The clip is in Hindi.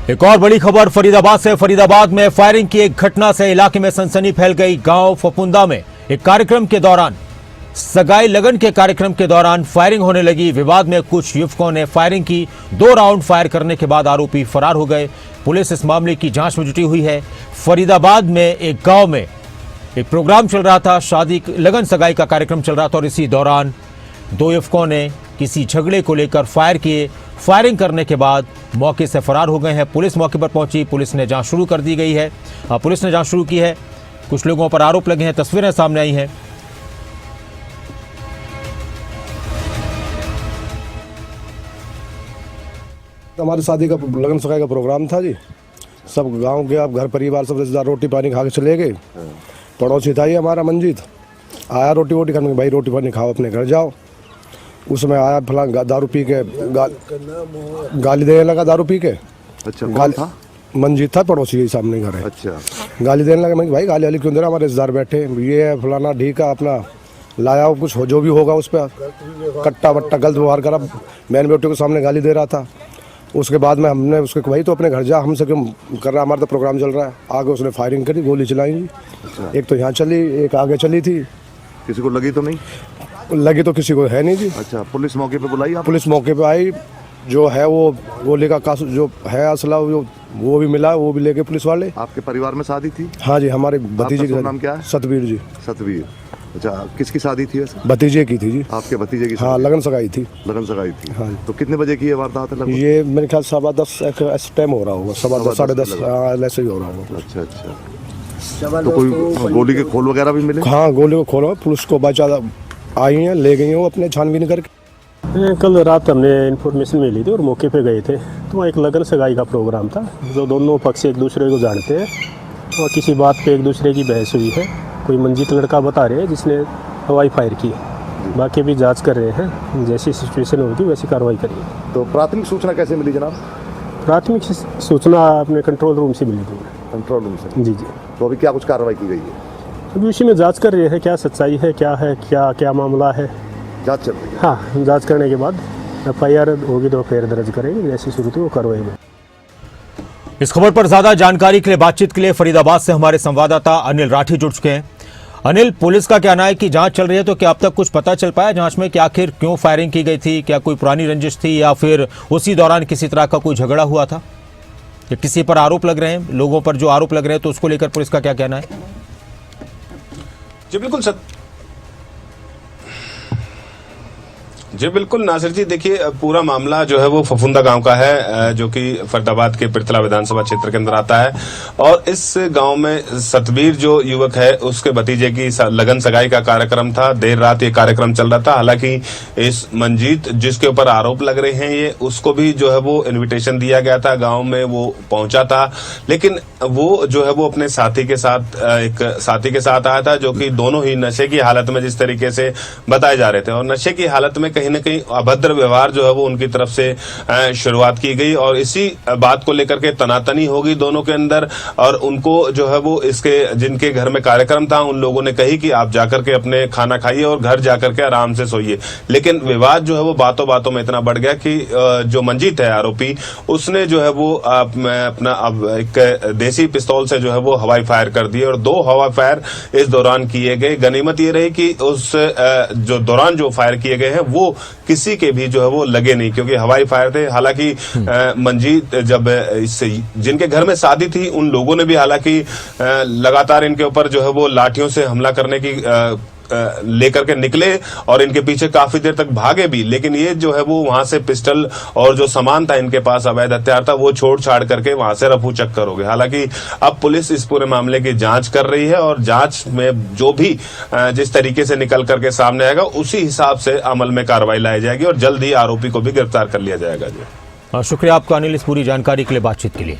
एक और बड़ी खबर फरीदाबाद से। फरीदाबाद में फायरिंग की एक घटना से इलाके में सनसनी फैल गई। गांव फफुंदा में एक कार्यक्रम के दौरान सगाई लगन के कार्यक्रम के दौरान फायरिंग होने लगी। विवाद में कुछ युवकों ने फायरिंग की। 2 राउंड फायर करने के बाद आरोपी फरार हो गए। पुलिस इस मामले की जांच में जुटी हुई है। फरीदाबाद में एक गांव में एक प्रोग्राम चल रहा था, शादी लगन सगाई का कार्यक्रम चल रहा था और इसी दौरान 2 युवकों ने किसी झगड़े को लेकर फायर किए। फायरिंग करने के बाद मौके से फरार हो गए हैं। पुलिस मौके पर पहुंची, पुलिस ने जांच शुरू कर दी गई है। पुलिस ने जांच शुरू की है। कुछ लोगों पर आरोप लगे हैं, तस्वीरें सामने आई हैं। हमारी शादी का लगन सगाई का प्रोग्राम था जी। सब गांव के अब घर परिवार सब रिश्तेदार रोटी पानी खा के चले गए। पड़ोसी था ये हमारा मंजीत, आया रोटी वोटी खाने, भाई रोटी पानी खाओ अपने घर जाओ। उसमें आया फला दारू पी के गाली देने लगा, दारू पी के। अच्छा, कौन था? मंजीत था, पड़ोसी के सामने घर है। अच्छा, गाली देने लगा। मैं भाई गाली वाली क्यों दे रहा, हमारे रिश्तेदार बैठे, ये है फलाना ढीका, अपना लाया हो कुछ हो जो भी होगा उस पर कट्टा वट्टा गलत व्यवहार करा। मैन बेटे के सामने गाली दे रहा था। उसके बाद में हमने उसके भाई तो अपने घर जा, हमसे क्यों कर रहा, हमारा तो प्रोग्राम चल रहा है। आगे उसने फायरिंग करी, गोली चलाई। अच्छा। एक तो यहाँ चली, एक आगे चली थी। किसी को लगी तो नहीं? लगी तो किसी को है नहीं जी। अच्छा, पुलिस मौके पे बुलाई आप? पुलिस मौके पे आई। जो है वो गोली का जो है असला वो भी मिला, वो भी लेके पुलिस वाले। आपके परिवार में शादी थी? हाँ जी, हमारे भतीजे का नाम क्या है? सतवीर जी। सतवीर। अच्छा, किसकी शादी थी वैसे? भतीजे की थी जी। आपके भतीजे की? हाँ, लगन सगाई थी। लगन सगाई थी। हाँ। तो कितने बजे की ये वारदात है लगभग? ये मेरे ख्याल 10:15 टाइम हो रहा होगा, 10:15 10:30 ऐसे ही हो रहा होगा। अच्छा अच्छा। तो कोई गोली के खोल वगैरह भी मिले? हाँ, गोली को खोलो, पुलिस को बचा आई हैं, ले गई हैं वो अपने छानबीन करके। कल रात हमने इन्फॉर्मेशन मिली थी और मौके पे गए थे। तो वहाँ एक लगन सगाई का प्रोग्राम था। जो दोनों पक्ष एक दूसरे को जानते हैं और किसी बात पे एक दूसरे की बहस हुई है। कोई मंजीत लड़का बता रहे हैं जिसने हवाई फायर की। बाकी भी जांच कर रहे हैं, जैसी सिचुएशन होगी वैसी कार्रवाई करिए। तो प्राथमिक सूचना कैसे मिली जनाब? प्राथमिक सूचना अपने कंट्रोल रूम से मिली थी। कंट्रोल रूम से? जी। तो अभी क्या कुछ कार्रवाई की गई है? अभी उसी में जांच कर रहे हैं, क्या सच्चाई है, क्या मामला है। जांच चल रही है? हाँ, जांच करने के बाद FIR होगी तो फिर दर्ज करेंगे, जैसी सूरत वो कार्रवाई में। इस खबर पर ज्यादा जानकारी के लिए, बातचीत के लिए फरीदाबाद से हमारे संवाददाता अनिल राठी जुड़ चुके हैं। अनिल, पुलिस का कहना है कि जांच चल रही है, तो क्या अब तक कुछ पता चल पाया जांच में कि आखिर क्यों फायरिंग की गई थी? क्या कोई पुरानी रंजिश थी या फिर उसी दौरान किसी तरह का कोई झगड़ा हुआ था? या किसी पर आरोप लग रहे हैं, लोगों पर जो आरोप लग रहे हैं, तो उसको लेकर पुलिस का क्या कहना है? जी बिल्कुल नासिर जी, देखिए पूरा मामला जो है वो फफुंदा गांव का है, जो कि फरीदाबाद के पिरथला विधानसभा क्षेत्र के अंदर आता है। और इस गांव में सतवीर जो युवक है, उसके भतीजे की लगन सगाई का कार्यक्रम था। देर रात ये कार्यक्रम चल रहा था। हालांकि इस मंजीत जिसके ऊपर आरोप लग रहे हैं, ये उसको भी जो है वो इन्विटेशन दिया गया था, गाँव में वो पहुंचा था। लेकिन वो जो है वो अपने साथी के साथ आया था, जो कि दोनों ही नशे की हालत में जिस तरीके से बताए जा रहे थे। और नशे की हालत में कहीं न कहीं अभद्र व्यवहार जो है वो उनकी तरफ से शुरुआत की गई और इसी बात को लेकर के तनातनी होगी दोनों के अंदर। और उनको जो है वो इसके जिनके घर में कार्यक्रम था, उन लोगों ने कही कि आप जाकर के अपने खाना खाइए और घर जाकर के आराम से सोइए। लेकिन विवाद जो है वो बातों बातों में इतना बढ़ गया कि जो मंजीत है आरोपी, उसने जो है वो अपना एक देसी पिस्तौल से जो है वो हवाई फायर कर दिए और 2 हवाई फायर इस दौरान किए गए। गनीमत ये रही कि उस जो दौरान जो फायर किए गए हैं वो किसी के भी जो है वो लगे नहीं, क्योंकि हवाई फायर थे। हालांकि मंजीत जब इससे जिनके घर में शादी थी, उन लोगों ने भी हालांकि लगातार इनके ऊपर जो है वो लाठियों से हमला करने की लेकर के निकले और इनके पीछे काफी देर तक भागे भी। लेकिन ये जो है वो वहां से पिस्टल और जो सामान था इनके पास, अवैध हथियार था, वो छोड़ छाड़ करके वहां से रफू चक्कर हो गए। हालांकि अब पुलिस इस पूरे मामले की जांच कर रही है और जांच में जो भी जिस तरीके से निकल करके सामने आएगा, उसी हिसाब से अमल में कार्रवाई लाई जाएगी और जल्द ही आरोपी को भी गिरफ्तार कर लिया जाएगा। जी शुक्रिया आपका अनिल, इस पूरी जानकारी के लिए, बातचीत के लिए।